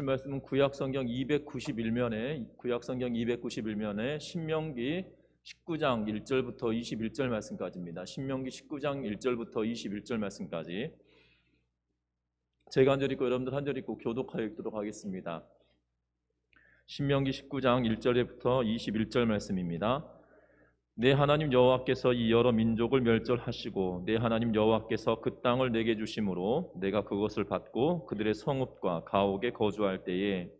말씀은 구약성경 291면에 신명기 19장 1절부터 21절 말씀까지입니다. 신명기 19장 1절부터 21절 말씀까지 제가 한 절 읽고 여러분들 한 절 읽고 교독하여 읽도록 하겠습니다. 신명기 19장 1절부터 21절 말씀입니다. 내 하나님 여호와께서 이 여러 민족을 멸절하시고 내 하나님 여호와께서 그 땅을 내게 주심으로 내가 그것을 받고 그들의 성읍과 가옥에 거주할 때에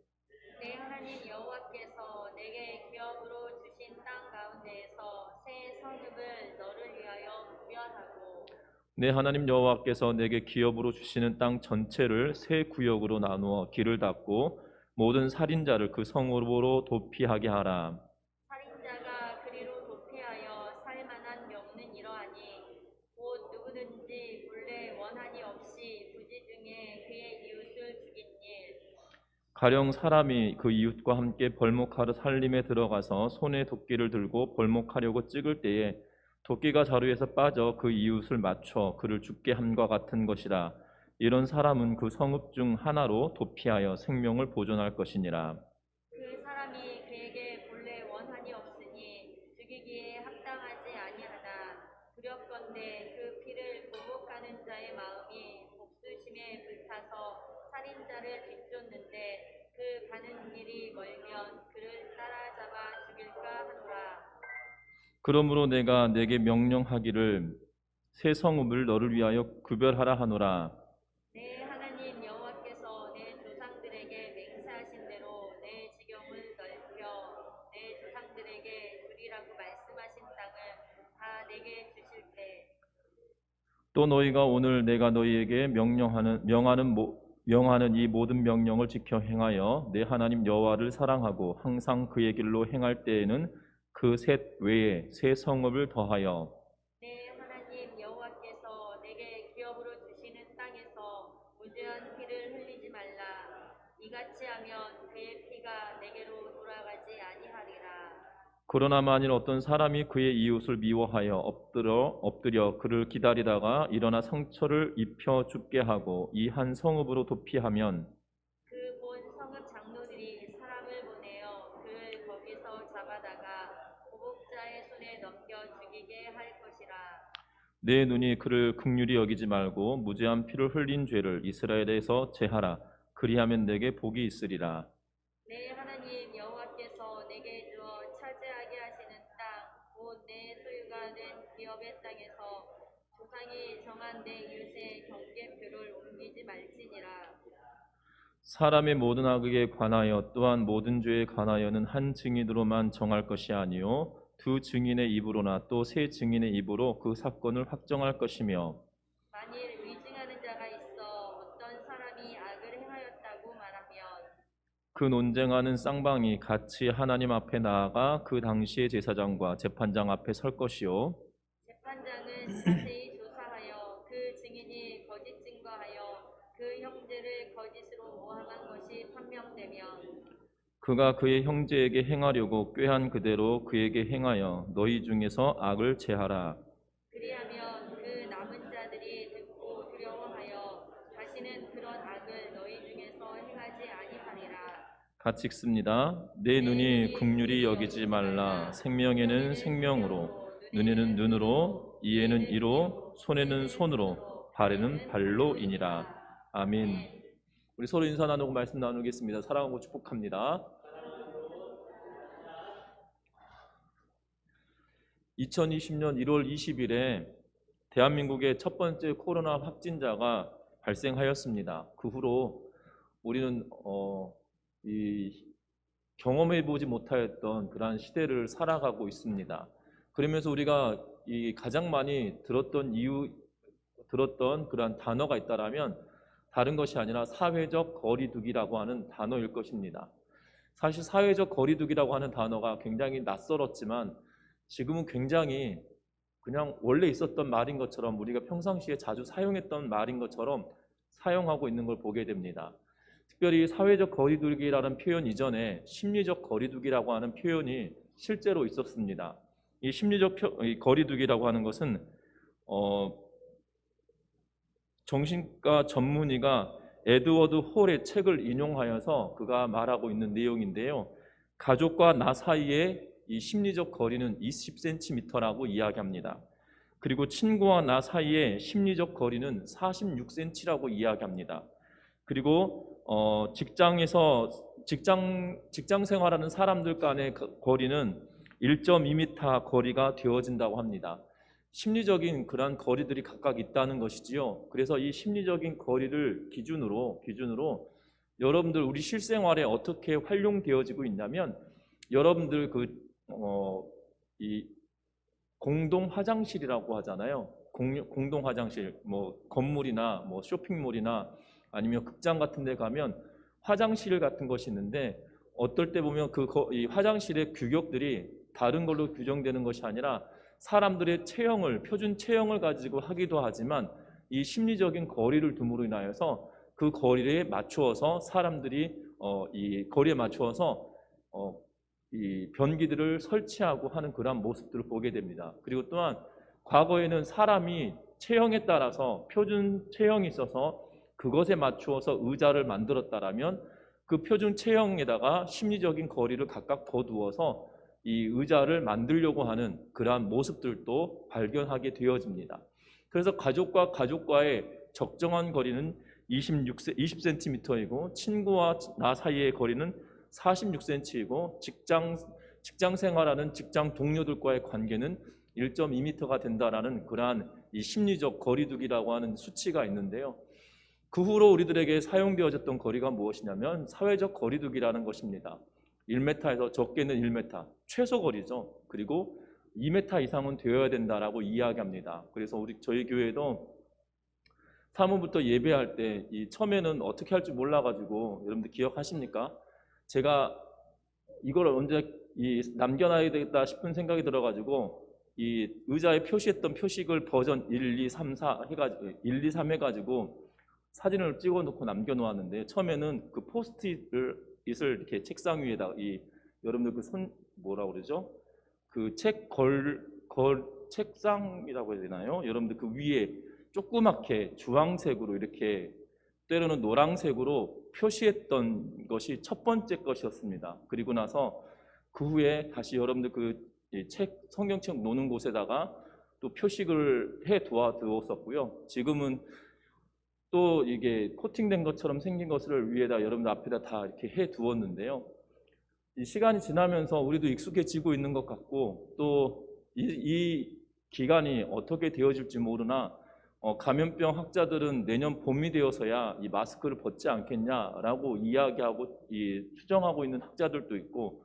내 하나님 여호와께서 내게 기업으로 주신 땅 가운데에서 새 성읍을 너를 위하여 구별하고 내 하나님 여호와께서 내게 기업으로 주시는 땅 전체를 세 구역으로 나누어 길을 닦고 모든 살인자를 그 성읍으로 도피하게 하라. 살인자가 그리로 도피하여 살 만한 경우는 이러하니 곧 누구든지 본래 원한이 없이 부지 중에 그의 이웃을 죽인 일, 가령 사람이 그 이웃과 함께 벌목하러 살림에 들어가서 손에 도끼를 들고 벌목하려고 찍을 때에 도끼가 자루에서 빠져 그 이웃을 맞춰 그를 죽게 함과 같은 것이라. 이런 사람은 그 성읍 중 하나로 도피하여 생명을 보존할 것이니라. 그 사람이 그에게 본래 원한이 없으니 죽이기에 합당하지 아니하나 두렵건대 그 피를 보복하는 자의 마음이 복수심에 불타서 살인자를 뒤쫓는데 그 가는 길이 멀면 그를 따라잡아 죽일까 하노라. 그러므로 내가 내게 명령하기를 새 성읍을 너를 위하여 구별하라 하노라. 내 하나님 여호와께서 내 조상들에게 맹세하신 대로 내 지경을 넓혀 내 조상들에게 주리라고 말씀하신 땅을 다 내게 주실 때 또 너희가 오늘 내가 너희에게 명하는 이 모든 명령을 지켜 행하여 내 하나님 여호와를 사랑하고 항상 그의 길로 행할 때에는 그 셋 외에 새 성읍을 더하여 내 하나님 여호와께서 내게 기업으로 주시는 땅에서 무죄한 피를 흘리지 말라. 이같이 하면 그의 피가 내게로 돌아가지 아니하리라. 그러나 만일 어떤 사람이 그의 이웃을 미워하여 엎드려 그를 기다리다가 일어나 상처를 입혀 죽게 하고 이 한 성읍으로 도피하면 그 본 성읍 장로들이 사람을 보내어 그를 거기서 잡아다가 보복자의 손에 넘겨 죽이게 할 것이라. 내 눈이 그를 긍휼히 여기지 말고 무죄한 피를 흘린 죄를 이스라엘에서 제하라. 그리하면 내게 복이 있으리라. 내 하나님 여호와께서 내게 주어 차지하게 하시는 땅, 곧 내 소유가 된 기업의 땅에서 조상이 정한 내 이웃의 경계표를 옮기지 말지니라. 사람의 모든 악에 관하여 또한 모든 죄에 관하여는 한 증인으로만 정할 것이 아니요 두 증인의 입으로나 또 세 증인의 입으로 그 사건을 확정할 것이며 만일 위증하는 자가 있어 어떤 사람이 악을 행하였다고 말하면 그 논쟁하는 쌍방이 같이 하나님 앞에 나아가 그 당시의 제사장과 재판장 앞에 설 것이요 재판장은 자세히 조사하여 그 증인이 거짓 증거하여 그 형제를 거짓으로 모함한 것이 판명되면 그가 그의 형제에게 행하려고 꾀한 그대로 그에게 행하여 너희 중에서 악을 제하라. 그리하면 그 남은 자들이 듣고 두려워하여 다시는 그런 악을 너희 중에서 행하지 아니하리라. 같이 읽습니다. 내 눈이 긍휼히 여기지 말라. 생명에는 생명으로, 눈에는 눈으로, 이에는 이로, 손에는 손으로, 발에는 발로이니라. 아멘. 우리 서로 인사 나누고 말씀 나누겠습니다. 사랑하고 축복합니다. 2020년 1월 20일에 대한민국의 첫 번째 코로나 확진자가 발생하였습니다. 그 후로 우리는 경험해보지 못하였던 그러한 시대를 살아가고 있습니다. 그러면서 우리가 가장 많이 들었던 그러한 단어가 있다라면 다른 것이 아니라 사회적 거리두기라고 하는 단어일 것입니다. 사실 사회적 거리두기라고 하는 단어가 굉장히 낯설었지만 지금은 굉장히 그냥 원래 있었던 말인 것처럼 우리가 평상시에 자주 사용했던 말인 것처럼 사용하고 있는 걸 보게 됩니다. 특별히 사회적 거리두기라는 표현 이전에 심리적 거리두기라고 하는 표현이 실제로 있었습니다. 이 심리적 거리두기라고 하는 것은 정신과 전문의가 에드워드 홀의 책을 인용하여서 그가 말하고 있는 내용인데요. 가족과 나 사이의 이 심리적 거리는 20cm라고 이야기합니다. 그리고 친구와 나 사이의 심리적 거리는 46cm라고 이야기합니다. 그리고 직장 생활하는 사람들 간의 거리는 1.2m 거리가 되어진다고 합니다. 심리적인 그런 거리들이 각각 있다는 것이지요. 그래서 이 심리적인 거리를 기준으로 여러분들 우리 실생활에 어떻게 활용되어지고 있냐면, 여러분들 이 공동 화장실이라고 하잖아요. 공동 화장실, 뭐 건물이나 뭐 쇼핑몰이나 아니면 극장 같은 데 가면 화장실 같은 것이 있는데, 어떨 때 보면 이 화장실의 규격들이 다른 걸로 규정되는 것이 아니라 사람들의 표준 체형을 가지고 하기도 하지만, 이 심리적인 거리를 둠으로 인하여서 그 거리에 맞추어서 사람들이 이 거리에 맞추어서 이 변기들을 설치하고 하는 그러한 모습들을 보게 됩니다. 그리고 또한 과거에는 사람이 체형에 따라서 표준 체형이 있어서 그것에 맞추어서 의자를 만들었다라면, 그 표준 체형에다가 심리적인 거리를 각각 더 두어서 이 의자를 만들려고 하는 그러한 모습들도 발견하게 되어집니다. 그래서 가족과 가족과의 적정한 거리는 20cm이고 친구와 나 사이의 거리는 46cm이고 직장 생활하는 직장 동료들과의 관계는 1.2m가 된다라는 그러한 이 심리적 거리두기라고 하는 수치가 있는데요. 그 후로 우리들에게 사용되어졌던 거리가 무엇이냐면 사회적 거리두기라는 것입니다. 1m에서 적게는 1m, 최소 거리죠. 그리고 2m 이상은 되어야 된다라고 이야기합니다. 그래서 저희 교회도 사무부터 예배할 때 처음에는 어떻게 할지 몰라가지고, 여러분들 기억하십니까? 제가 이걸 언제 남겨놔야 되겠다 싶은 생각이 들어가지고 이 의자에 표시했던 표식을 버전 1, 2, 3, 4 해가지고 1, 2, 3 해가지고 사진을 찍어놓고 남겨놓았는데, 처음에는 그 포스트잇을 이렇게 책상 위에다가 여러분들 뭐라 그러죠? 그 책상이라고 해야 되나요? 여러분들 그 위에 조그맣게 주황색으로 이렇게 때로는 노란색으로 표시했던 것이 첫 번째 것이었습니다. 그리고 나서 그 후에 다시 여러분들 그 성경책 놓는 곳에다가 또 표식을 해 두었었고요. 지금은 또 이게 코팅된 것처럼 생긴 것을 위에다 여러분들 앞에다 다 이렇게 해 두었는데요. 이 시간이 지나면서 우리도 익숙해지고 있는 것 같고, 또 이 기간이 어떻게 되어질지 모르나 감염병 학자들은 내년 봄이 되어서야 이 마스크를 벗지 않겠냐라고 이야기하고 추정하고 있는 학자들도 있고,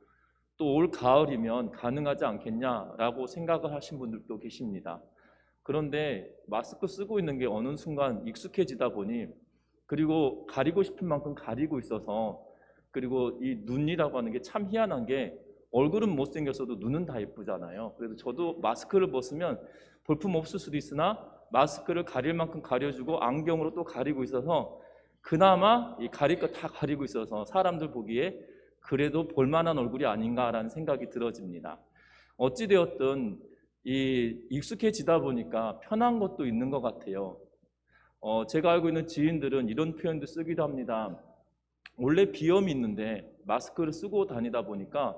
또 올 가을이면 가능하지 않겠냐라고 생각을 하신 분들도 계십니다. 그런데 마스크 쓰고 있는 게 어느 순간 익숙해지다 보니, 그리고 가리고 싶은 만큼 가리고 있어서, 그리고 이 눈이라고 하는 게 참 희한한 게, 얼굴은 못생겼어도 눈은 다 예쁘잖아요. 그래서 저도 마스크를 벗으면 볼품 없을 수도 있으나 마스크를 가릴 만큼 가려주고 안경으로 또 가리고 있어서, 그나마 가릴 거 다 가리고 있어서 사람들 보기에 그래도 볼만한 얼굴이 아닌가라는 생각이 들어집니다. 어찌되었든 익숙해지다 보니까 편한 것도 있는 것 같아요. 제가 알고 있는 지인들은 이런 표현도 쓰기도 합니다. 원래 비염이 있는데 마스크를 쓰고 다니다 보니까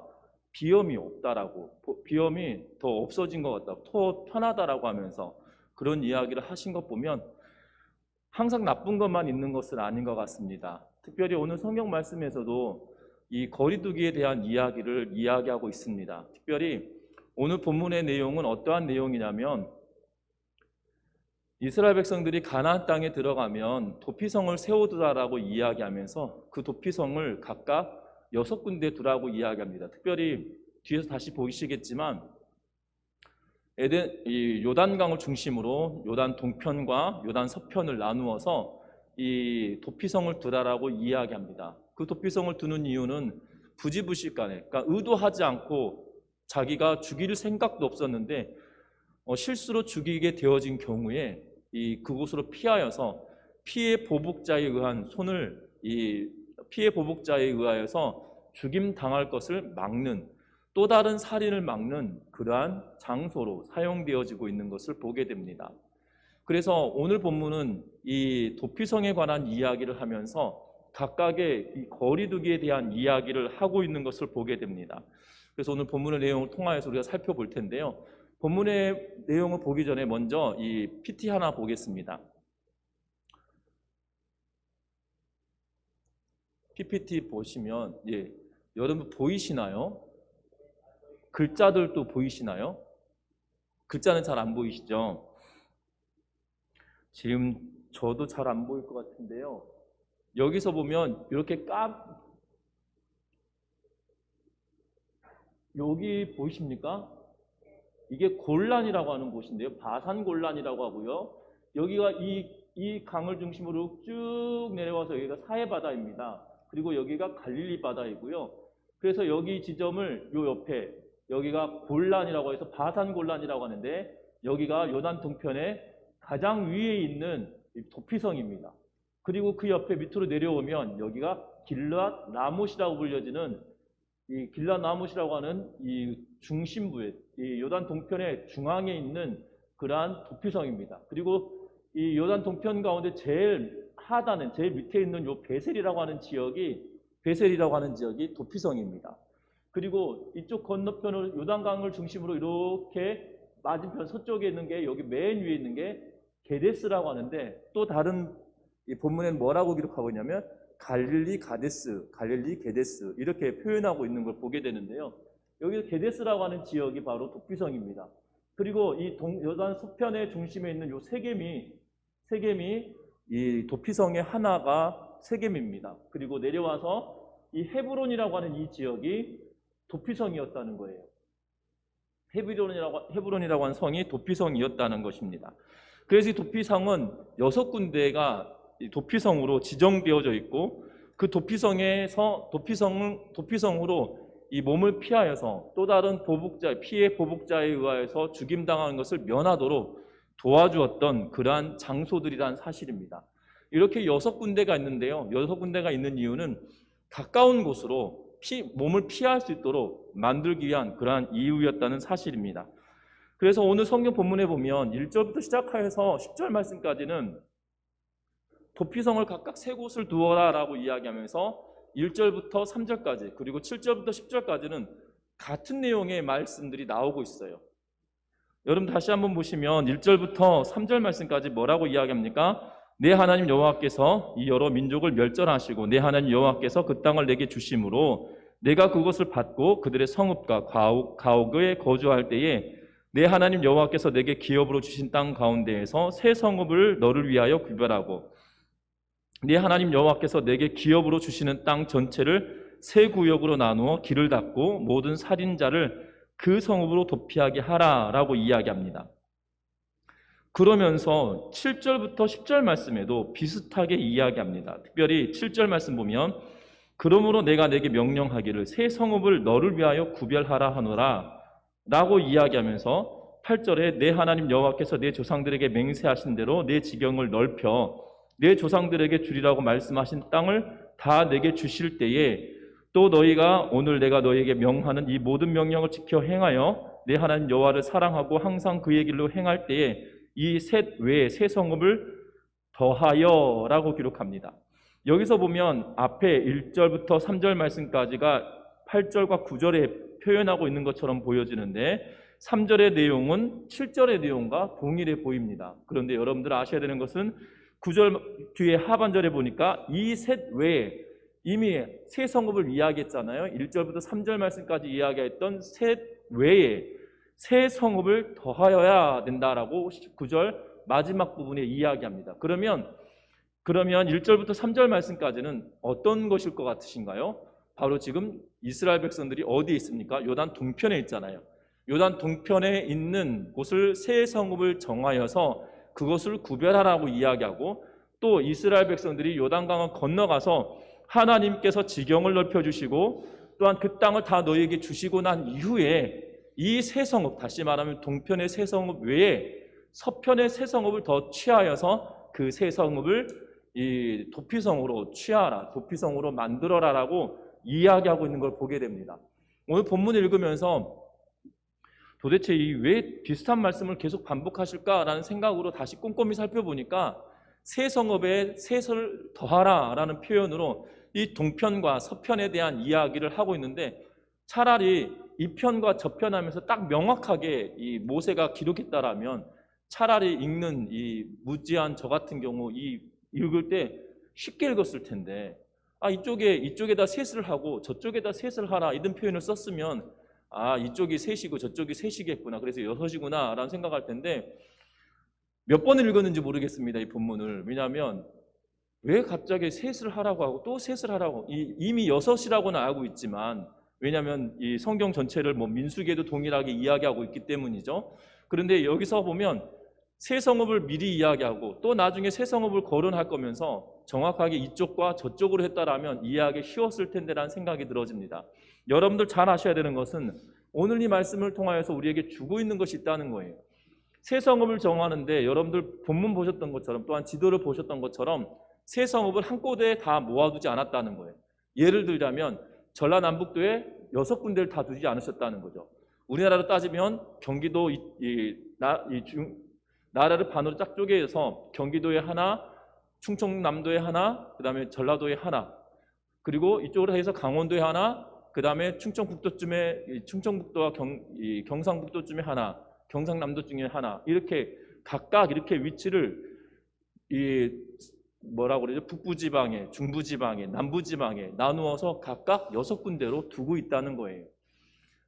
비염이 없다라고, 비염이 더 없어진 것 같다, 더 편하다라고 하면서 그런 이야기를 하신 것 보면 항상 나쁜 것만 있는 것은 아닌 것 같습니다. 특별히 오늘 성경 말씀에서도 이 거리두기에 대한 이야기를 이야기하고 있습니다. 특별히 오늘 본문의 내용은 어떠한 내용이냐면, 이스라엘 백성들이 가나안 땅에 들어가면 도피성을 세우더라라고 이야기하면서 그 도피성을 각각 6군데 두라고 이야기합니다. 특별히 뒤에서 다시 보시겠지만 요단강을 중심으로 요단 동편과 요단 서편을 나누어서 이 도피성을 두라라고 이야기합니다. 그 도피성을 두는 이유는 부지부식간에, 그러니까 의도하지 않고 자기가 죽일 생각도 없었는데 실수로 죽이게 되어진 경우에 그곳으로 피하여서 피해 보복자에 의하여서 죽임 당할 것을 막는, 또 다른 살인을 막는 그러한 장소로 사용되어지고 있는 것을 보게 됩니다. 그래서 오늘 본문은 이 도피성에 관한 이야기를 하면서 각각의 이 거리두기에 대한 이야기를 하고 있는 것을 보게 됩니다. 그래서 오늘 본문의 내용을 통하여서 우리가 살펴볼 텐데요. 본문의 내용을 보기 전에 먼저 이 PT 하나 보겠습니다. PPT 보시면 여러분 보이시나요? 글자들도 보이시나요? 글자는 잘 안 보이시죠? 지금 저도 잘 안 보일 것 같은데요. 여기서 보면 이렇게 여기 보이십니까? 이게 골란이라고 하는 곳인데요. 바산 골란이라고 하고요. 여기가 이 강을 중심으로 쭉 내려와서 여기가 사해 바다입니다. 그리고 여기가 갈릴리 바다이고요. 그래서 여기 지점을 요 옆에 여기가 골란이라고 해서 바산 골란이라고 하는데 여기가 요단 동편에 가장 위에 있는 도피성입니다. 그리고 그 옆에 밑으로 내려오면 여기가 길랏 라못이라고 불려지는 이 길랏 라못이라고 하는 이 중심부에 이 요단 동편의 중앙에 있는 그러한 도피성입니다. 그리고 이 요단 동편 가운데 제일 하단은 제일 밑에 있는 요 베셀이라고 하는 지역이 도피성입니다. 그리고 이쪽 건너편을 요단강을 중심으로 이렇게 맞은편 서쪽에 있는 게 여기 맨 위에 있는 게 게데스라고 하는데 또 다른 이 본문에는 뭐라고 기록하고 있냐면 갈릴리 가데스, 갈릴리 게데스 이렇게 표현하고 있는 걸 보게 되는데요. 여기 게데스라고 하는 지역이 바로 도피성입니다. 그리고 이 요단 서편의 중심에 있는 요 세겜이 이 도피성의 하나가 세겜입니다. 그리고 내려와서 이 헤브론이라고 하는 이 지역이 도피성이었다는 거예요. 헤브론이라고 하는 성이 도피성이었다는 것입니다. 그래서 이 도피성은 6군데가 도피성으로 지정되어져 있고 그 도피성으로 이 몸을 피하여서 또 다른 피해 보복자에 의하여서 죽임당하는 것을 면하도록 도와주었던 그러한 장소들이란 사실입니다. 이렇게 6군데가 있는데요. 6군데가 있는 이유는 가까운 곳으로 몸을 피할 수 있도록 만들기 위한 그러한 이유였다는 사실입니다. 그래서 오늘 성경 본문에 보면 1절부터 시작하여서 10절 말씀까지는 도피성을 각각 3곳을 두어라 라고 이야기하면서 1절부터 3절까지 그리고 7절부터 10절까지는 같은 내용의 말씀들이 나오고 있어요. 여러분 다시 한번 보시면 1절부터 3절 말씀까지 뭐라고 이야기합니까? 내 하나님 여호와께서 이 여러 민족을 멸절하시고 내 하나님 여호와께서 그 땅을 내게 주심으로 내가 그것을 받고 그들의 성읍과 가옥에 거주할 때에 내 하나님 여호와께서 내게 기업으로 주신 땅 가운데에서 새 성읍을 너를 위하여 구별하고 네 하나님 여호와께서 내게 기업으로 주시는 땅 전체를 세 구역으로 나누어 길을 닫고 모든 살인자를 그 성읍으로 도피하게 하라라고 이야기합니다. 그러면서 7절부터 10절 말씀에도 비슷하게 이야기합니다. 특별히 7절 말씀 보면 그러므로 내가 내게 명령하기를 새 성읍을 너를 위하여 구별하라 하노라 라고 이야기하면서 8절에 내 하나님 여호와께서 내 조상들에게 맹세하신 대로 내 지경을 넓혀 내 조상들에게 주리라고 말씀하신 땅을 다 내게 주실 때에 또 너희가 오늘 내가 너희에게 명하는 이 모든 명령을 지켜 행하여 내 하나님 여호와를 사랑하고 항상 그의 길로 행할 때에 이 셋 외에 새 성읍을 더하여 라고 기록합니다. 여기서 보면 앞에 1절부터 3절 말씀까지가 8절과 9절에 표현하고 있는 것처럼 보여지는데 3절의 내용은 7절의 내용과 동일해 보입니다. 그런데 여러분들 아셔야 되는 것은 9절 뒤에 하반절에 보니까 이 셋 외에 이미 새 성읍을 이야기했잖아요. 1절부터 3절 말씀까지 이야기했던 셋 외에 새 성읍을 더하여야 된다라고 9절 마지막 부분에 이야기합니다. 그러면 1절부터 3절 말씀까지는 어떤 것일 것 같으신가요? 바로 지금 이스라엘 백성들이 어디에 있습니까? 요단 동편에 있잖아요. 요단 동편에 있는 곳을 새 성읍을 정하여서 그것을 구별하라고 이야기하고 또 이스라엘 백성들이 요단강을 건너가서 하나님께서 지경을 넓혀주시고 또한 그 땅을 다 너희에게 주시고 난 이후에 이 새 성읍, 다시 말하면 동편의 새 성읍 외에 서편의 새 성읍을 더 취하여서 그 새 성읍을 이 도피성으로 취하라, 도피성으로 만들어라라고 이야기하고 있는 걸 보게 됩니다. 오늘 본문을 읽으면서 도대체 이 왜 비슷한 말씀을 계속 반복하실까라는 생각으로 다시 꼼꼼히 살펴보니까 새 성읍에 셋을 더하라라는 표현으로 이 동편과 서편에 대한 이야기를 하고 있는데, 차라리 이 편과 저편하면서 딱 명확하게 이 모세가 기록했다라면 차라리 읽는 이 무지한 저 같은 경우 이 읽을 때 쉽게 읽었을 텐데, 이쪽에다 셋을 하고 저쪽에다 셋을 하라 이런 표현을 썼으면 이쪽이 셋이고 저쪽이 셋이겠구나, 그래서 여섯이구나 라는 생각할 텐데, 몇 번을 읽었는지 모르겠습니다, 이 본문을. 왜냐하면 왜 갑자기 셋을 하라고 하고 또 셋을 하라고, 이미 여섯이라고는 알고 있지만, 왜냐하면 이 성경 전체를 뭐 민수기에도 동일하게 이야기하고 있기 때문이죠. 그런데 여기서 보면 새 성읍을 미리 이야기하고 또 나중에 새 성읍을 거론할 거면서 정확하게 이쪽과 저쪽으로 했다라면 이해하기 쉬웠을 텐데라는 생각이 들어집니다. 여러분들 잘 아셔야 되는 것은 오늘 이 말씀을 통하여서 우리에게 주고 있는 것이 있다는 거예요. 새 성읍을 정하는데 여러분들 본문 보셨던 것처럼, 또한 지도를 보셨던 것처럼 새 성읍을 한꺼번에 다 모아두지 않았다는 거예요. 예를 들자면 전라남북도에 6군데를 다 두지 않으셨다는 거죠. 우리나라로 따지면 경기도 나라를 반으로 짝 쪼개서 경기도에 하나, 충청남도에 하나, 그 다음에 전라도에 하나, 그리고 이쪽으로 해서 강원도에 하나, 그 다음에 충청북도와 경상북도쯤에 하나, 경상남도 중에 하나, 이렇게 각각 이렇게 위치를 뭐라고 그러죠? 북부지방에, 중부지방에, 남부지방에 나누어서 각각 6군데로 두고 있다는 거예요.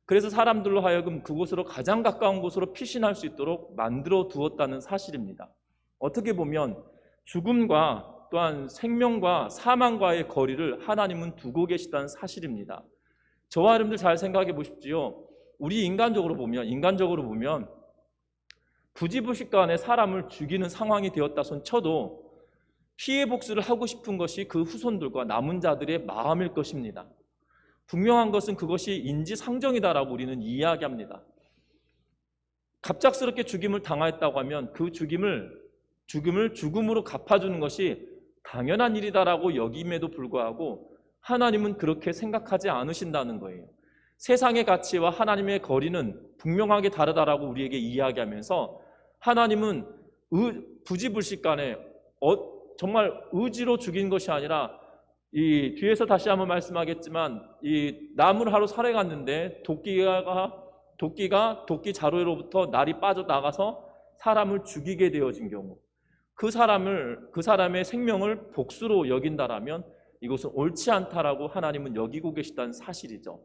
그래서 사람들로 하여금 그곳으로 가장 가까운 곳으로 피신할 수 있도록 만들어 두었다는 사실입니다. 어떻게 보면 죽음과 또한 생명과 사망과의 거리를 하나님은 두고 계시다는 사실입니다. 저와 여러분들 잘 생각해 보십시오. 우리 인간적으로 보면 부지불식간에 사람을 죽이는 상황이 되었다 손 쳐도 피해 복수를 하고 싶은 것이 그 후손들과 남은 자들의 마음일 것입니다. 분명한 것은 그것이 인지상정이다라고 우리는 이야기합니다. 갑작스럽게 죽임을 당하였다고 하면 그 죽임을 죽음으로 갚아주는 것이 당연한 일이다라고 여김에도 불구하고 하나님은 그렇게 생각하지 않으신다는 거예요. 세상의 가치와 하나님의 거리는 분명하게 다르다라고 우리에게 이야기하면서 하나님은 부지불식간에 정말 의지로 죽인 것이 아니라, 이 뒤에서 다시 한번 말씀하겠지만 이 나무를 하러 산에 갔는데 도끼가 도끼 자루로부터 날이 빠져나가서 사람을 죽이게 되어진 경우, 그 사람의 생명을 복수로 여긴다라면 이것은 옳지 않다라고 하나님은 여기고 계시다는 사실이죠.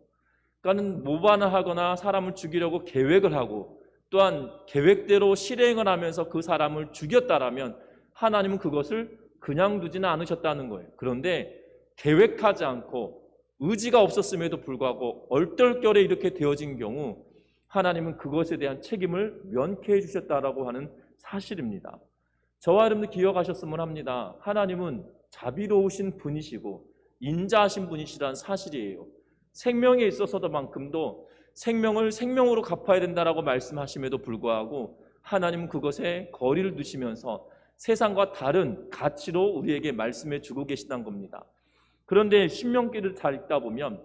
그러니까 모반을 하거나 사람을 죽이려고 계획을 하고 또한 계획대로 실행을 하면서 그 사람을 죽였다라면 하나님은 그것을 그냥 두지는 않으셨다는 거예요. 그런데 계획하지 않고 의지가 없었음에도 불구하고 얼떨결에 이렇게 되어진 경우 하나님은 그것에 대한 책임을 면케해 주셨다라고 하는 사실입니다. 저와 여러분들 기억하셨으면 합니다. 하나님은 자비로우신 분이시고 인자하신 분이시라는 사실이에요. 생명에 있어서만큼도 생명을 생명으로 갚아야 된다라고 말씀하심에도 불구하고 하나님은 그것에 거리를 두시면서 세상과 다른 가치로 우리에게 말씀해 주고 계시다는 겁니다. 그런데 신명기를 잘 읽다 보면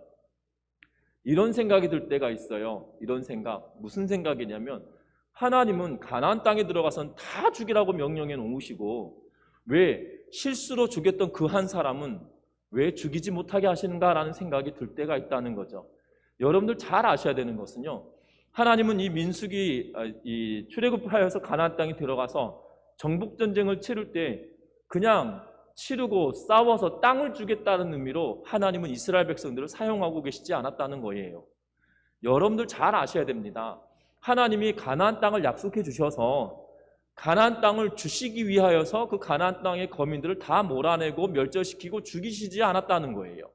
이런 생각이 들 때가 있어요. 이런 생각, 무슨 생각이냐면 하나님은 가나안 땅에 들어가서는 다 죽이라고 명령해 놓으시고 왜 실수로 죽였던 그 한 사람은 왜 죽이지 못하게 하시는가라는 생각이 들 때가 있다는 거죠. 여러분들 잘 아셔야 되는 것은요, 하나님은 이 민수기 출애굽하여서 가나안 땅에 들어가서 정복전쟁을 치를 때 그냥 치르고 싸워서 땅을 주겠다는 의미로 하나님은 이스라엘 백성들을 사용하고 계시지 않았다는 거예요. 여러분들 잘 아셔야 됩니다. 하나님이 가나안 땅을 약속해 주셔서 가나안 땅을 주시기 위하여서 그 가나안 땅의 거민들을 다 몰아내고 멸절시키고 죽이시지 않았다는 거예요.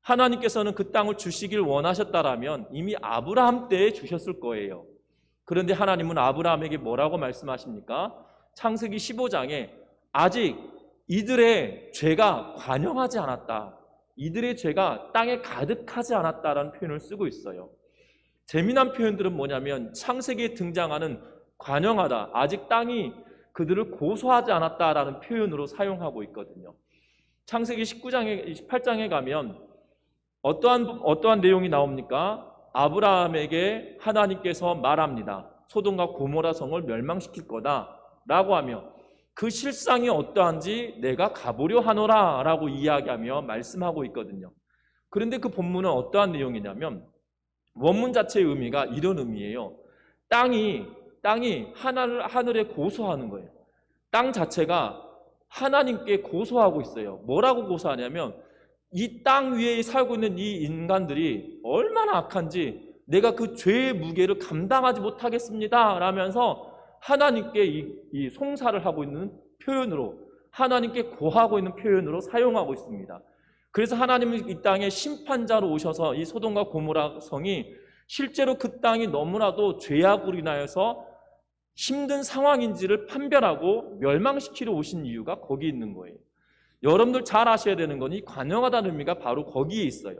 하나님께서는 그 땅을 주시길 원하셨다라면 이미 아브라함 때에 주셨을 거예요. 그런데 하나님은 아브라함에게 뭐라고 말씀하십니까? 창세기 15장에 아직 이들의 죄가 관영하지 않았다, 이들의 죄가 땅에 가득하지 않았다라는 표현을 쓰고 있어요. 재미난 표현들은 뭐냐면 창세기에 등장하는 관영하다, 아직 땅이 그들을 고소하지 않았다라는 표현으로 사용하고 있거든요. 창세기 19장에 18장에 가면 어떠한 내용이 나옵니까? 아브라함에게 하나님께서 말합니다. 소돔과 고모라 성을 멸망시킬 거다라고 하며 그 실상이 어떠한지 내가 가보려 하노라라고 이야기하며 말씀하고 있거든요. 그런데 그 본문은 어떠한 내용이냐면 원문 자체의 의미가 이런 의미예요. 땅이 하늘에 고소하는 거예요. 땅 자체가 하나님께 고소하고 있어요. 뭐라고 고소하냐면 이 땅 위에 살고 있는 이 인간들이 얼마나 악한지 내가 그 죄의 무게를 감당하지 못하겠습니다 라면서 하나님께 이 송사를 하고 있는 표현으로, 하나님께 고하고 있는 표현으로 사용하고 있습니다. 그래서 하나님은 이 땅에 심판자로 오셔서 이 소돔과 고모라 성이 실제로 그 땅이 너무나도 죄악으로 인하여서 힘든 상황인지를 판별하고 멸망시키러 오신 이유가 거기 있는 거예요. 여러분들 잘 아셔야 되는 건 이 관영하다는 의미가 바로 거기에 있어요.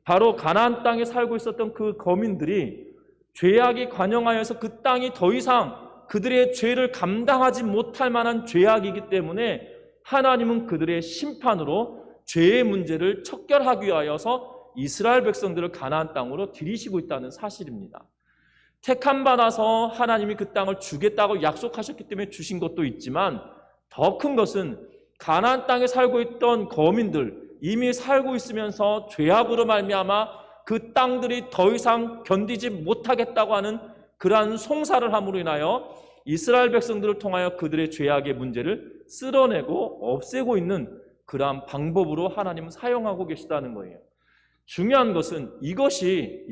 바로 가나안 땅에 살고 있었던 그 거민들이 죄악이 관영하여서 그 땅이 더 이상 그들의 죄를 감당하지 못할 만한 죄악이기 때문에 하나님은 그들의 심판으로 죄의 문제를 척결하기 위하여서 이스라엘 백성들을 가나안 땅으로 들이시고 있다는 사실입니다. 택함 받아서 하나님이 그 땅을 주겠다고 약속하셨기 때문에 주신 것도 있지만 더 큰 것은 가나안 땅에 살고 있던 거민들, 이미 살고 있으면서 죄악으로 말미암아 그 땅들이 더 이상 견디지 못하겠다고 하는 그러한 송사를 함으로 인하여 이스라엘 백성들을 통하여 그들의 죄악의 문제를 쓸어내고 없애고 있는 그러한 방법으로 하나님은 사용하고 계시다는 거예요. 중요한 것은 이것이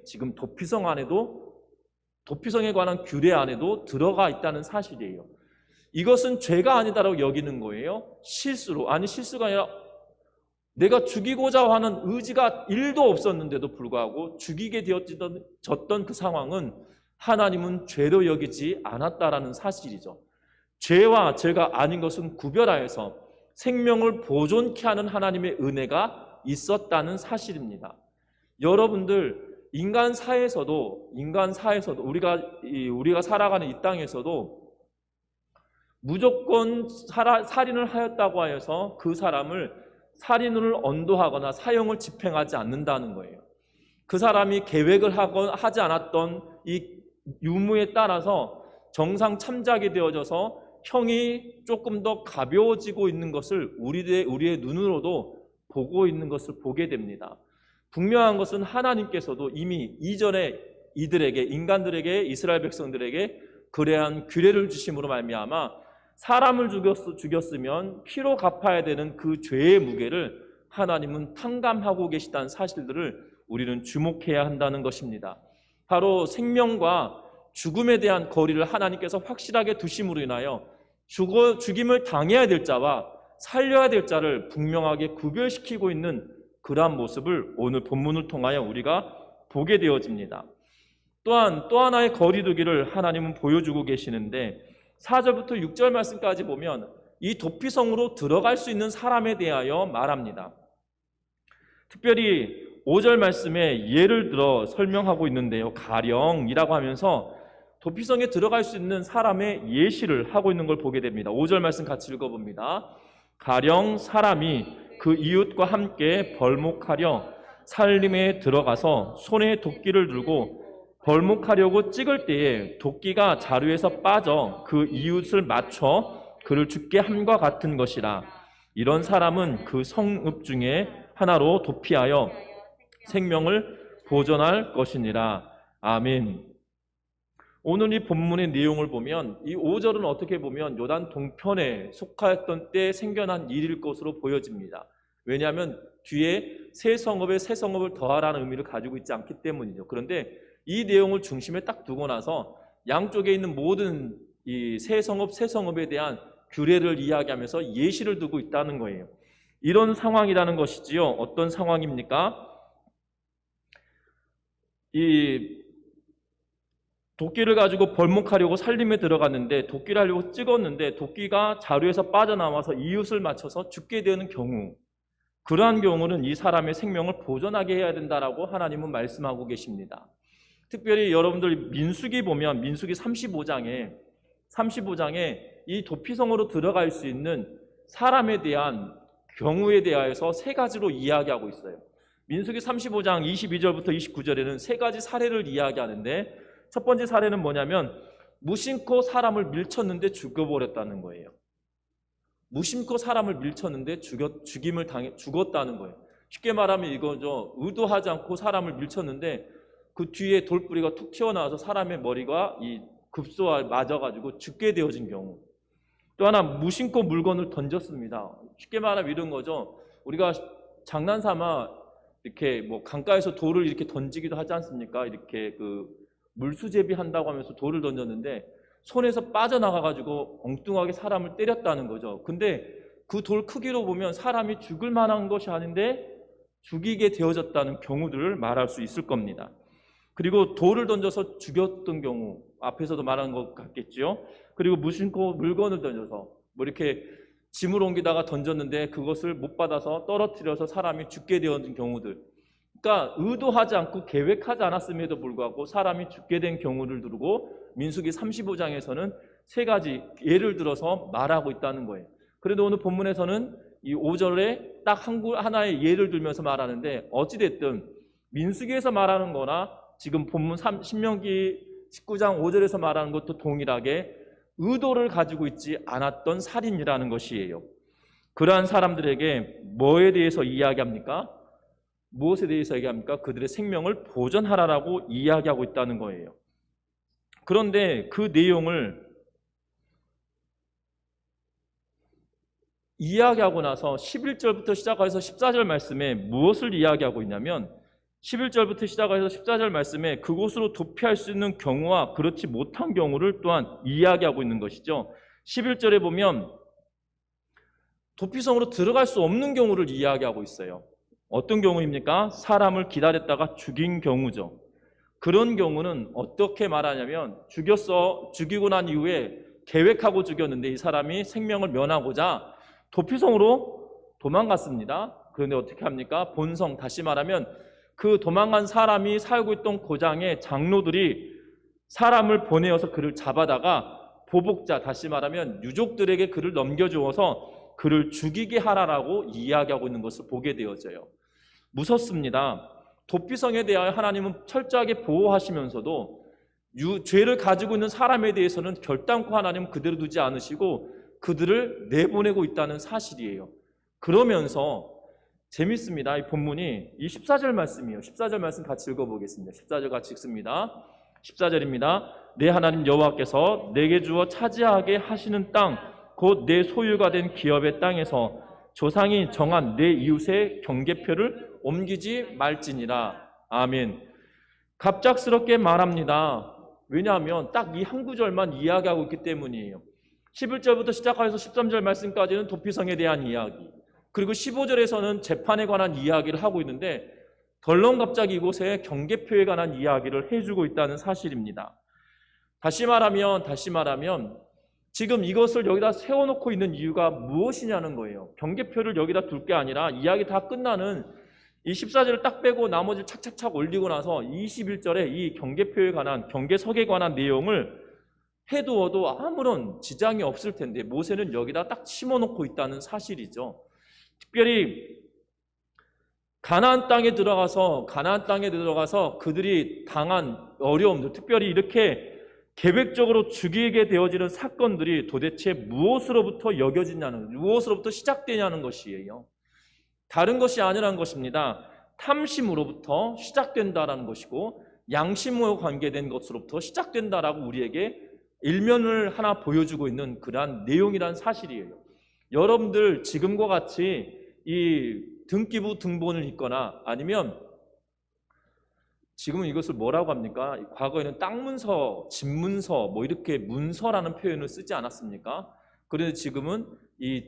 지금 도피성에 관한 규례 안에도 들어가 있다는 사실이에요. 이것은 죄가 아니다라고 여기는 거예요. 실수가 아니라 내가 죽이고자 하는 의지가 1도 없었는데도 불구하고 죽이게 되어졌던 그 상황은 하나님은 죄로 여기지 않았다라는 사실이죠. 죄와 죄가 아닌 것은 구별하여서 생명을 보존케 하는 하나님의 은혜가 있었다는 사실입니다. 여러분들 인간 사회에서도 우리가 살아가는 이 땅에서도 무조건 살인을 하였다고 하여서 그 사람을 살인을 언도하거나 사형을 집행하지 않는다는 거예요. 그 사람이 계획을 하지 않았던 이 유무에 따라서 정상 참작이 되어져서 형이 조금 더 가벼워지고 있는 것을 우리의 눈으로도 보고 있는 것을 보게 됩니다. 분명한 것은 하나님께서도 이미 이전에 인간들에게 이스라엘 백성들에게 그러한 규례를 주심으로 말미암아 사람을 죽였으면 피로 갚아야 되는 그 죄의 무게를 하나님은 탕감하고 계시다는 사실들을 우리는 주목해야 한다는 것입니다. 바로 생명과 죽음에 대한 거리를 하나님께서 확실하게 두심으로 인하여 죽임을 당해야 될 자와 살려야 될 자를 분명하게 구별시키고 있는 그러한 모습을 오늘 본문을 통하여 우리가 보게 되어집니다. 또한 또 하나의 거리두기를 하나님은 보여주고 계시는데 4절부터 6절 말씀까지 보면 이 도피성으로 들어갈 수 있는 사람에 대하여 말합니다. 특별히 5절 말씀에 예를 들어 설명하고 있는데요. 가령이라고 하면서 도피성에 들어갈 수 있는 사람의 예시를 하고 있는 걸 보게 됩니다. 5절 말씀 같이 읽어봅니다. 가령 사람이 그 이웃과 함께 벌목하려 살림에 들어가서 손에 도끼를 들고 벌목하려고 찍을 때에 도끼가 자루에서 빠져 그 이웃을 맞춰 그를 죽게 함과 같은 것이라. 이런 사람은 그 성읍 중에 하나로 도피하여 생명을 보존할 것이니라. 아멘. 오늘 이 본문의 내용을 보면 이 5절은 어떻게 보면 요단 동편에 속하였던 때에 생겨난 일일 것으로 보여집니다. 왜냐하면 뒤에 새 성읍을 더하라는 의미를 가지고 있지 않기 때문이죠. 그런데 이 내용을 중심에 딱 두고 나서 양쪽에 있는 모든 이 새 성읍에 대한 규례를 이야기하면서 예시를 두고 있다는 거예요. 이런 상황이라는 것이지요. 어떤 상황입니까? 이 도끼를 가지고 벌목하려고 살림에 들어갔는데 도끼를 하려고 찍었는데 도끼가 자루에서 빠져나와서 이웃을 맞춰서 죽게 되는 경우, 그러한 경우는 이 사람의 생명을 보존하게 해야 된다라고 하나님은 말씀하고 계십니다. 특별히 여러분들 민수기 보면 민수기 35장에 이 도피성으로 들어갈 수 있는 사람에 대한 경우에 대하여서 세 가지로 이야기하고 있어요. 민수기 35장 22절부터 29절에는 세 가지 사례를 이야기하는데 첫 번째 사례는 뭐냐면 무심코 사람을 밀쳤는데 죽여버렸다는 거예요. 무심코 사람을 밀쳤는데 죽었다는 거예요. 쉽게 말하면 이거죠. 의도하지 않고 사람을 밀쳤는데 그 뒤에 돌뿌리가 툭 튀어나와서 사람의 머리가 이 급소와 맞아가지고 죽게 되어진 경우. 또 하나 무심코 물건을 던졌습니다. 쉽게 말하면 이런 거죠. 우리가 장난삼아 이렇게 뭐 강가에서 돌을 이렇게 던지기도 하지 않습니까? 이렇게 그 물수제비 한다고 하면서 돌을 던졌는데 손에서 빠져나가가지고 엉뚱하게 사람을 때렸다는 거죠. 근데 그 돌 크기로 보면 사람이 죽을 만한 것이 아닌데 죽이게 되어졌다는 경우들을 말할 수 있을 겁니다. 그리고 돌을 던져서 죽였던 경우, 앞에서도 말한 것 같겠죠. 그리고 무심코 물건을 던져서 뭐 이렇게 짐을 옮기다가 던졌는데 그것을 못 받아서 떨어뜨려서 사람이 죽게 되어진 경우들. 그러니까 의도하지 않고 계획하지 않았음에도 불구하고 사람이 죽게 된 경우를 두고 민수기 35장에서는 세 가지 예를 들어서 말하고 있다는 거예요. 그래도 오늘 본문에서는 이 5절에 딱 하나의 예를 들면서 말하는데 어찌됐든 민수기에서 말하는 거나 지금 본문 신명기 19장 5절에서 말하는 것도 동일하게 의도를 가지고 있지 않았던 살인이라는 것이에요. 그러한 사람들에게 뭐에 대해서 이야기합니까? 무엇에 대해서 얘기합니까? 그들의 생명을 보전하라라고 이야기하고 있다는 거예요. 그런데 그 내용을 이야기하고 나서 11절부터 시작해서 14절 말씀에 무엇을 이야기하고 있냐면 11절부터 시작해서 14절 말씀에 그곳으로 도피할 수 있는 경우와 그렇지 못한 경우를 또한 이야기하고 있는 것이죠. 11절에 보면 도피성으로 들어갈 수 없는 경우를 이야기하고 있어요. 어떤 경우입니까? 사람을 기다렸다가 죽인 경우죠. 그런 경우는 어떻게 말하냐면 죽이고 난 이후에 계획하고 죽였는데 이 사람이 생명을 면하고자 도피성으로 도망갔습니다. 그런데 어떻게 합니까? 본성, 다시 말하면 그 도망간 사람이 살고 있던 고장의 장로들이 사람을 보내어서 그를 잡아다가 보복자, 다시 말하면 유족들에게 그를 넘겨주어서 그를 죽이게 하라라고 이야기하고 있는 것을 보게 되어져요. 무섭습니다. 도피성에 대하여 하나님은 철저하게 보호하시면서도 죄를 가지고 있는 사람에 대해서는 결단코 하나님은 그대로 두지 않으시고 그들을 내보내고 있다는 사실이에요. 그러면서 재밌습니다. 이 본문이 이 14절 말씀이에요. 14절 말씀 같이 읽어보겠습니다. 14절 같이 읽습니다. 14절입니다. 내 하나님 여호와께서 내게 주어 차지하게 하시는 땅, 곧 내 소유가 된 기업의 땅에서 조상이 정한 내 이웃의 경계표를 옮기지 말지니라. 아멘. 갑작스럽게 말합니다. 왜냐하면 딱 이 한 구절만 이야기하고 있기 때문이에요. 11절부터 시작해서 13절 말씀까지는 도피성에 대한 이야기, 그리고 15절에서는 재판에 관한 이야기를 하고 있는데 덜렁 갑자기 이곳에 경계표에 관한 이야기를 해주고 있다는 사실입니다. 다시 말하면 지금 이것을 여기다 세워놓고 있는 이유가 무엇이냐는 거예요. 경계표를 여기다 둘 게 아니라 이야기 다 끝나는 이 14절을 딱 빼고 나머지를 착착착 올리고 나서 21절에 이 경계표에 관한, 경계석에 관한 내용을 해두어도 아무런 지장이 없을 텐데 모세는 여기다 딱 심어놓고 있다는 사실이죠. 특별히 가나안 땅에 들어가서 그들이 당한 어려움들, 특별히 이렇게 계획적으로 죽이게 되어지는 사건들이 도대체 무엇으로부터 무엇으로부터 시작되냐는 것이에요. 다른 것이 아니라는 것입니다. 탐심으로부터 시작된다라는 것이고 양심과 관계된 것으로부터 시작된다라고 우리에게 일면을 하나 보여주고 있는 그러한 내용이란 사실이에요. 여러분들 지금과 같이 이 등기부 등본을 읽거나 아니면 지금은 이것을 뭐라고 합니까? 과거에는 땅문서, 집문서, 뭐 이렇게 문서라는 표현을 쓰지 않았습니까? 그런데 지금은 이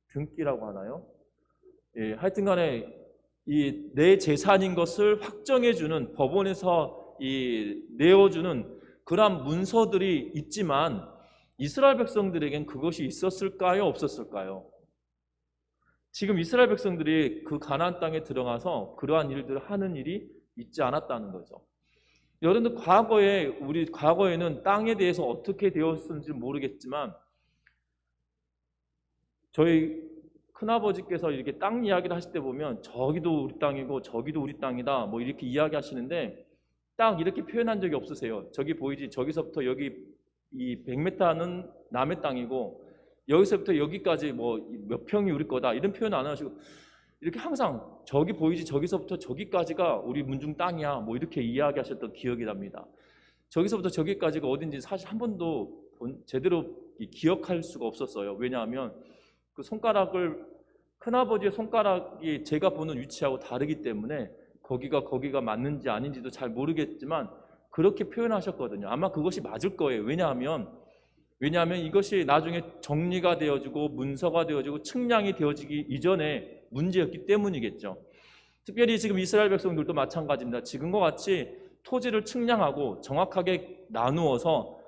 등기라고 하나요? 예, 하여튼 간에 이 내 재산인 것을 확정해주는 법원에서 내어주는 그러한 문서들이 있지만 이스라엘 백성들에겐 그것이 있었을까요? 없었을까요? 지금 이스라엘 백성들이 그 가나안 땅에 들어가서 그러한 일들을 하는 일이 있지 않았다는 거죠. 여러분들 과거에는 땅에 대해서 어떻게 되었는지 모르겠지만 저희 큰아버지께서 이렇게 땅 이야기를 하실 때 보면 저기도 우리 땅이고 저기도 우리 땅이다 뭐 이렇게 이야기하시는데 딱 이렇게 표현한 적이 없으세요. 저기 보이지? 저기서부터 여기 이 100m는 남의 땅이고 여기서부터 여기까지 뭐 몇 평이 우리 거다 이런 표현 안 하시고 이렇게 항상 저기 보이지? 저기서부터 저기까지가 우리 문중 땅이야 뭐 이렇게 이야기하셨던 기억이 납니다. 저기서부터 저기까지가 어딘지 사실 한 번도 제대로 기억할 수가 없었어요. 왜냐하면 그 손가락을 큰아버지의 손가락이 제가 보는 위치하고 다르기 때문에 거기가 맞는지 아닌지도 잘 모르겠지만 그렇게 표현하셨거든요. 아마 그것이 맞을 거예요. 왜냐하면 이것이 나중에 정리가 되어지고 문서가 되어지고 측량이 되어지기 이전에 문제였기 때문이겠죠. 특별히 지금 이스라엘 백성들도 마찬가지입니다. 지금과 같이 토지를 측량하고 정확하게 나누어서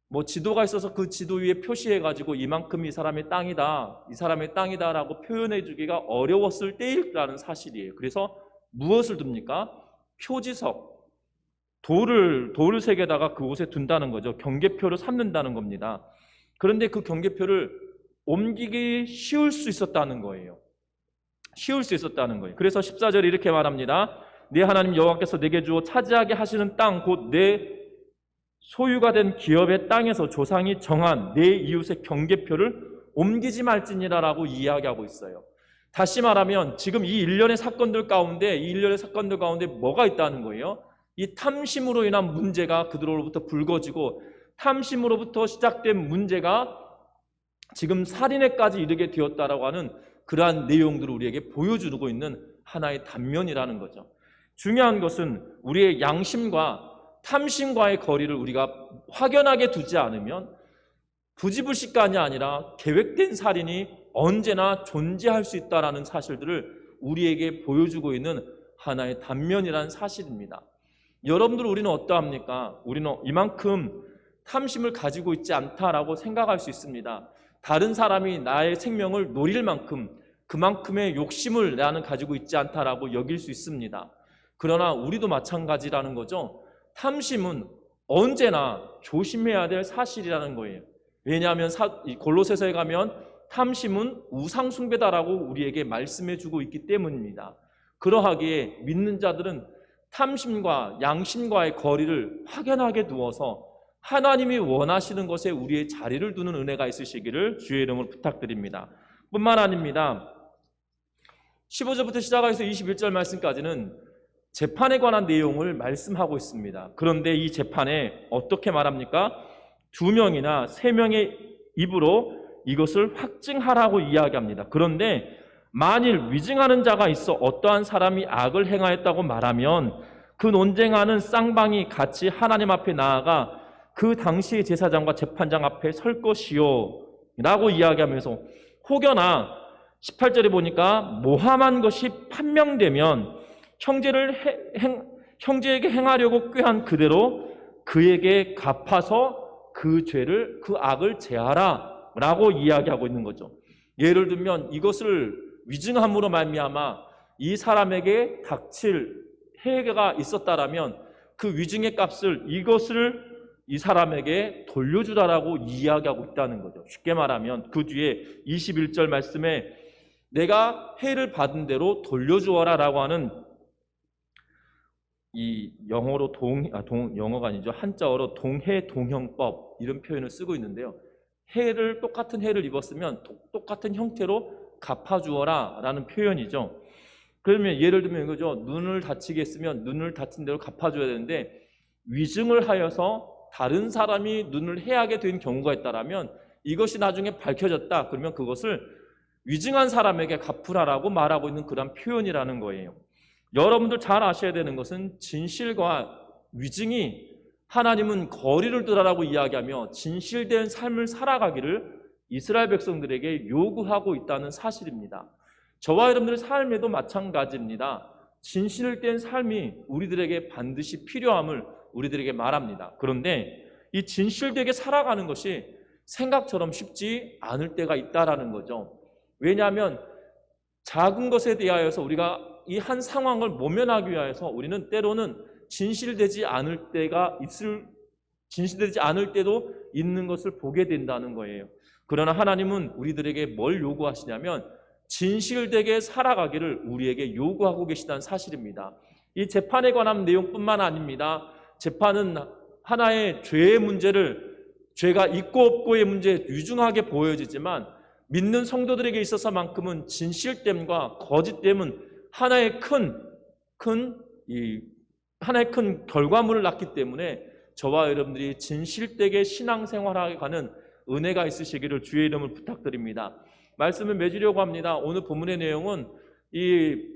뭐 지도가 있어서 그 지도 위에 표시해가지고 이만큼 이 사람의 땅이다, 이 사람의 땅이다라고 표현해주기가 어려웠을 때라는 사실이에요. 그래서 무엇을 둡니까? 표지석, 돌을 색에다가 그곳에 둔다는 거죠. 경계표를 삼는다는 겁니다. 그런데 그 경계표를 옮기기 쉬울 수 있었다는 거예요. 그래서 14절에 이렇게 말합니다. 네 하나님 여호와께서 내게 주어 차지하게 하시는 땅 곧 내 소유가 된 기업의 땅에서 조상이 정한 내 이웃의 경계표를 옮기지 말지니라라고 이야기하고 있어요. 다시 말하면 지금 이 일련의 사건들 가운데 뭐가 있다는 거예요? 이 탐심으로 인한 문제가 그들로부터 불거지고 탐심으로부터 시작된 문제가 지금 살인에까지 이르게 되었다라고 하는 그러한 내용들을 우리에게 보여주고 있는 하나의 단면이라는 거죠. 중요한 것은 우리의 양심과 탐심과의 거리를 우리가 확연하게 두지 않으면 부지불식간이 아니라 계획된 살인이 언제나 존재할 수 있다는 사실들을 우리에게 보여주고 있는 하나의 단면이라는 사실입니다. 여러분들 우리는 어떠합니까? 우리는 이만큼 탐심을 가지고 있지 않다라고 생각할 수 있습니다. 다른 사람이 나의 생명을 노릴 만큼 그만큼의 욕심을 나는 가지고 있지 않다라고 여길 수 있습니다. 그러나 우리도 마찬가지라는 거죠. 탐심은 언제나 조심해야 될 사실이라는 거예요. 왜냐하면 골로새서에 가면 탐심은 우상숭배다라고 우리에게 말씀해주고 있기 때문입니다. 그러하기에 믿는 자들은 탐심과 양심과의 거리를 확연하게 두어서 하나님이 원하시는 것에 우리의 자리를 두는 은혜가 있으시기를 주의 이름으로 부탁드립니다. 뿐만 아닙니다. 15절부터 시작해서 21절 말씀까지는 재판에 관한 내용을 말씀하고 있습니다. 그런데 이 재판에 어떻게 말합니까? 2명이나 3명의 입으로 이것을 확증하라고 이야기합니다. 그런데 만일 위증하는 자가 있어 어떠한 사람이 악을 행하였다고 말하면 그 논쟁하는 쌍방이 같이 하나님 앞에 나아가 그 당시의 제사장과 재판장 앞에 설 것이요 라고 이야기하면서 혹여나 18절에 보니까 모함한 것이 판명되면 형제에게 행하려고 꾀한 그대로 그에게 갚아서 그 악을 제하라 라고 이야기하고 있는 거죠. 예를 들면 이것을 위증함으로 말미암아 이 사람에게 닥칠 해가 있었다라면 그 위증의 값을 이것을 이 사람에게 돌려주라라고 이야기하고 있다는 거죠. 쉽게 말하면 그 뒤에 21절 말씀에 내가 해를 받은 대로 돌려주어라 라고 하는 이 영어로 영어가 아니죠. 한자어로 동해동형법 이런 표현을 쓰고 있는데요. 똑같은 해를 입었으면 똑같은 형태로 갚아주어라 라는 표현이죠. 그러면 예를 들면 이거죠. 눈을 다치게 했으면 눈을 다친 대로 갚아줘야 되는데 위증을 하여서 다른 사람이 눈을 해하게 된 경우가 있다라면 이것이 나중에 밝혀졌다. 그러면 그것을 위증한 사람에게 갚으라라고 말하고 있는 그런 표현이라는 거예요. 여러분들 잘 아셔야 되는 것은 진실과 위증이 하나님은 거리를 두라라고 이야기하며 진실된 삶을 살아가기를 이스라엘 백성들에게 요구하고 있다는 사실입니다. 저와 여러분들의 삶에도 마찬가지입니다. 진실된 삶이 우리들에게 반드시 필요함을 우리들에게 말합니다. 그런데 이 진실되게 살아가는 것이 생각처럼 쉽지 않을 때가 있다라는 거죠. 왜냐하면 작은 것에 대하여서 우리가 이 한 상황을 모면하기 위해서 우리는 때로는 진실되지 않을 때도 있는 것을 보게 된다는 거예요. 그러나 하나님은 우리들에게 뭘 요구하시냐면 진실되게 살아가기를 우리에게 요구하고 계시다는 사실입니다. 이 재판에 관한 내용뿐만 아닙니다. 재판은 하나의 죄의 문제를, 죄가 있고 없고의 문제 유중하게 보여지지만 믿는 성도들에게 있어서만큼은 진실됨과 거짓됨은 하나의 큰 결과물을 낳기 때문에 저와 여러분들이 진실되게 신앙생활하게 가는 은혜가 있으시기를 주의 이름을 부탁드립니다. 말씀을 맺으려고 합니다. 오늘 본문의 내용은 이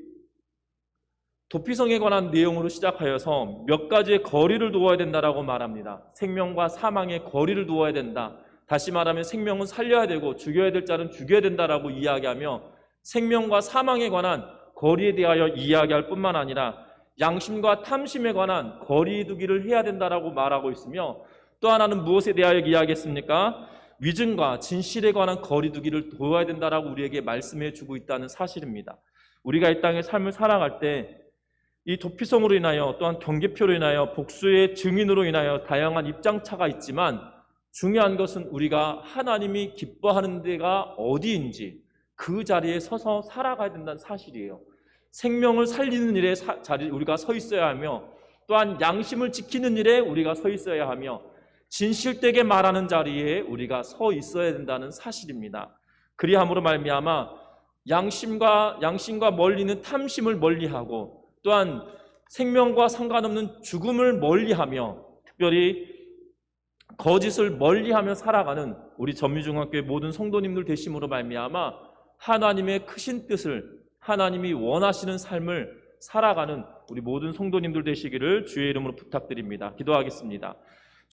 도피성에 관한 내용으로 시작하여서 몇 가지의 거리를 두어야 된다라고 말합니다. 생명과 사망의 거리를 두어야 된다. 다시 말하면 생명은 살려야 되고 죽여야 될 자는 죽여야 된다라고 이야기하며 생명과 사망에 관한 거리에 대하여 이야기할 뿐만 아니라 양심과 탐심에 관한 거리 두기를 해야 된다라고 말하고 있으며 또 하나는 무엇에 대하여 이야기했습니까? 위증과 진실에 관한 거리 두기를 도와야 된다라고 우리에게 말씀해 주고 있다는 사실입니다. 우리가 이 땅의 삶을 살아갈 때 이 도피성으로 인하여 또한 경계표로 인하여 복수의 증인으로 인하여 다양한 입장차가 있지만 중요한 것은 우리가 하나님이 기뻐하는 데가 어디인지 그 자리에 서서 살아가야 된다는 사실이에요. 생명을 살리는 일에 자리 우리가 서 있어야 하며 또한 양심을 지키는 일에 우리가 서 있어야 하며 진실되게 말하는 자리에 우리가 서 있어야 된다는 사실입니다. 그리함으로 말미암아 양심과 멀리는 탐심을 멀리하고 또한 생명과 상관없는 죽음을 멀리하며 특별히 거짓을 멀리하며 살아가는 우리 전미중학교의 모든 성도님들 되심으로 말미암아 하나님의 크신 뜻을 하나님이 원하시는 삶을 살아가는 우리 모든 성도님들 되시기를 주의 이름으로 부탁드립니다. 기도하겠습니다.